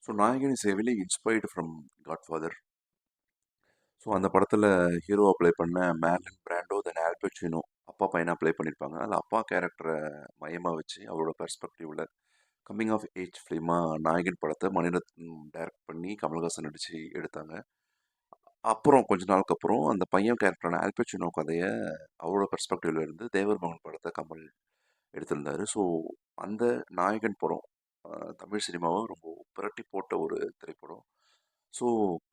So நாயகன் is heavily inspired from Godfather. So அந்த படத்தில் ஹீரோவை ப்ளே பண்ண மேர்லின் பிராண்டோ தென் ஆல்பச்சினோ அப்பா பையனாக ப்ளே பண்ணியிருப்பாங்க. அதில் அப்பா கேரக்டரை மையமாக வச்சு அவரோட பெர்ஸ்பெக்டிவில் கம்மிங் ஆஃப் ஏஜ் ஃபிலிமாக நாயகன் படத்தை மணிரத்னம் டைரக்ட் பண்ணி கமல்ஹாசன் நடித்து எடுத்தாங்க. அப்புறம் கொஞ்ச நாளுக்கு அப்புறம் அந்த பையன் கேரக்டரான ஆல்பச்சினோ கதையை அவரோட பெர்ஸ்பெக்டிவ்ல இருந்து தேவர் மகன் படத்தை கமல் எடுத்திருந்தாரு. ஸோ அந்த நாயகன் படம் தமிழ் சினிமாவை ரொம்ப புரட்டி போட்ட ஒரு திரைப்படம். ஸோ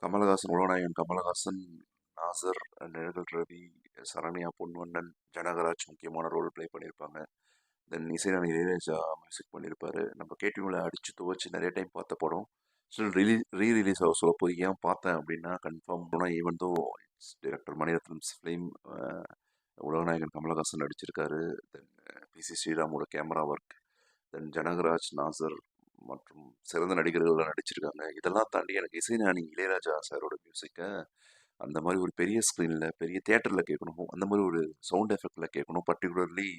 கமலஹாசன், உலகநாயகன் கமலஹாசன், நாசர், நிழல் ரவி, சரண்யா பொன்வண்ணன், ஜனகராஜ் முக்கியமான ரோல் ப்ளே பண்ணியிருப்பாங்க. தென் இசைஞானி இளையராஜா மியூசிக் பண்ணியிருப்பாரு. நம்ம கேடிவியில் அடித்து துவச்சி நிறைய டைம் பார்த்த படம். ஸ்டில் ரீ ரிலீஸ் ஆக சொல்ல போய் ஏன் பார்த்தேன் அப்படின்னா கன்ஃபார்ம் போனால் even though director Mani Ratnam's film உலகநாயகன் கமலஹாசன் நடிச்சிருக்காரு. தென் பிசி ஸ்ரீராமோட கேமரா ஒர்க், தென் ஜனகராஜ், நாசர் மற்றும் சிறந்த நடிகர்கள்லாம் நடிச்சிருக்காங்க. இதெல்லாம் தாண்டி எனக்கு இசைஞானி இளையராஜா சாரோட மியூசிக்கை அந்த மாதிரி ஒரு பெரிய ஸ்க்ரீனில் பெரிய தியேட்டரில் கேட்கணும், அந்த மாதிரி ஒரு சவுண்ட் எஃபெக்டில் கேட்கணும், பர்டிகுலர்லி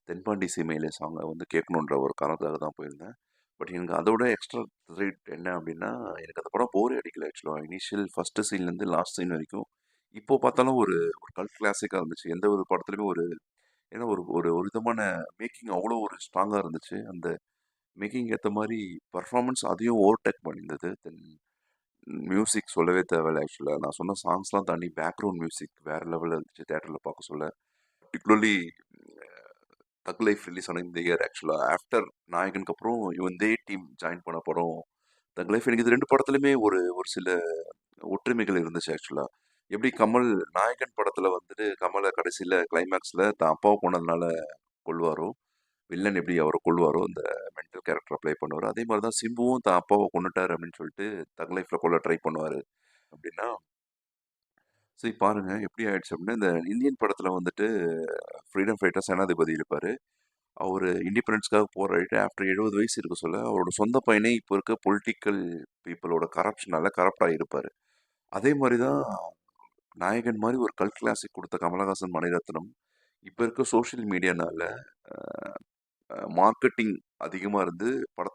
தென்பாண்டி சீமையிலே சாங்கை வந்து கேட்கணுன்ற ஒரு காரணத்துக்காக தான் போயிருந்தேன். பட் எனக்கு அதோட எக்ஸ்ட்ரா த்ரிட் என்ன அப்படின்னா, எனக்கு அந்த படம் போரே அடிக்கல ஆக்சுவலாக. இனிஷியல் ஃபஸ்ட்டு சீன்லேருந்து லாஸ்ட் சீன் வரைக்கும் இப்போ பார்த்தாலும் ஒரு ஒரு கல்ட் கிளாசிக்காக இருந்துச்சு. எந்த ஒரு படத்துலையுமே ஒரு ஏன்னா ஒரு ஒரு ஒரு விதமான மேக்கிங் அவ்வளோ ஒரு ஸ்ட்ராங்காக இருந்துச்சு. அந்த மேக்கிங் ஏற்ற மாதிரி பர்ஃபார்மன்ஸ் அதையும் ஓவர்டேக் பண்ணியிருந்தது. தென் மியூசிக் சொல்லவே தேவையில்லை ஆக்சுவலாக. நான் சொன்ன சாங்ஸ்லாம் தாண்டி பேக்ரவுண்ட் மியூசிக் வேறு லெவலில் இருந்துச்சு தேட்டரில் பார்க்க சொல்ல. பர்டிகுலர்லி தக் லைஃப் ரிலீஸ் ஆன இந்த இயர் ஆக்சுவலாக ஆஃப்டர் நாயகனுக்கு அப்புறம் இதே டீம் ஜாயின் பண்ண படம் தக் லைஃப். எனக்கு இது ரெண்டு படத்துலையுமே ஒரு ஒரு சில ஒற்றுமைகள் இருந்துச்சு ஆக்சுவலாக. எப்படி கமல் நாயகன் படத்தில் வந்துட்டு கமலை கடைசியில் கிளைமேக்ஸில் தான் அப்பாவை கொண்டதுனால கொள்வாரோ, வில்லன் எப்படி அவரை கொள்வாரோ அந்த மென்டல் கேரக்டரை ப்ளே பண்ணுவார், அதே மாதிரி தான் சிம்புவும் தான் அப்பாவை கொண்டுட்டார் அப்படின்னு சொல்லிட்டு தக் லைஃப்பில் கொள்ள ட்ரை பண்ணுவார் அப்படின்னா. சரி பாருங்க எப்படி ஆயிடுச்சு அப்படின்னா, இந்த இந்தியன் படத்தில் வந்துட்டு ஃப்ரீடம் ஃபைட்டர் சேனாதிபதி இருப்பார். அவர் இண்டிபெண்டன்ஸ்க்காக போராடிட்டு ஆஃப்டர் 70 வயசு இருக்க சொல்ல அவரோட சொந்த பையனே இப்போ இருக்க பொலிட்டிக்கல் பீப்புளோட கரப்ஷனால கரப்ட் ஆகியிருப்பார். அதே மாதிரி தான் நாயகன் மாதிரி ஒரு கல்ட் கிளாசிக் கொடுத்த கமலஹாசன், மணிரத்னம் இப்போ இருக்க சோஷியல் மீடியானால மார்க்கெட்டிங் அதிகமாக இருந்து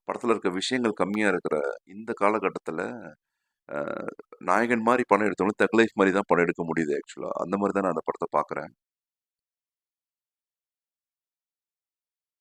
படத்தில் இருக்க விஷயங்கள் கம்மியாக இருக்கிற இந்த காலகட்டத்தில் நாயகன் மாதிரி படம் எடுத்தவங்களும் தக் லைஃப் மாதிரி தான் படம் எடுக்க முடியுது ஆக்சுவலாக. அந்த மாதிரி தான் நான் அந்த படத்தை பார்க்குறேன்.